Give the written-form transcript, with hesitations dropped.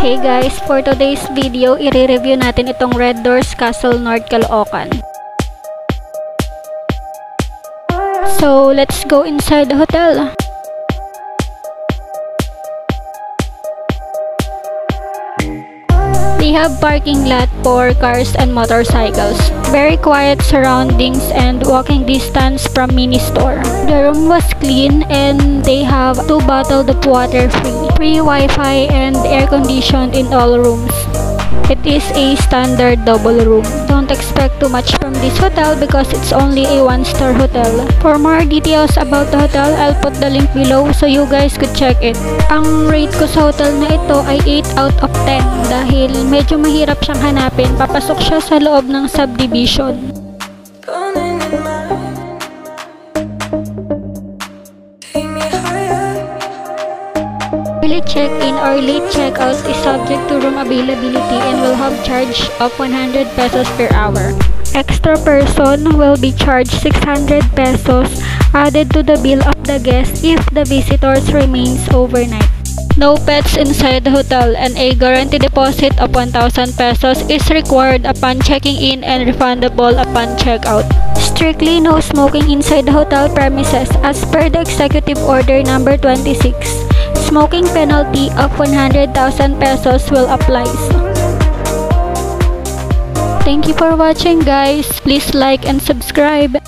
Hey guys, for today's video, i-review natin itong RedDoorz Kassel, North Caloocan. So, let's go inside the hotel. They have parking lot for cars and motorcycles. Very quiet surroundings and walking distance from mini store. The room was clean and they have 2 bottles of water free Wi-Fi and air conditioned in all rooms. It is a standard double room. Don't expect too much from this hotel because it's only a 1-star hotel. For more details about the hotel, I'll put the link below so you guys could check it. Ang rate ko sa hotel na ito ay 8 out of 10 dahil medyo mahirap siyang hanapin. Papasok siya sa loob ng subdivision. Early check-in or late check-out is subject to room availability and will have charge of 100 pesos per hour. Extra person will be charged 600 pesos added to the bill of the guest if the visitors remains overnight. No pets inside the hotel and a guarantee deposit of 1,000 pesos is required upon checking in and refundable upon checkout. Strictly no smoking inside the hotel premises as per the Executive Order number 26. Smoking penalty of 100,000 pesos will apply. Thank you for watching guys. Please like and subscribe.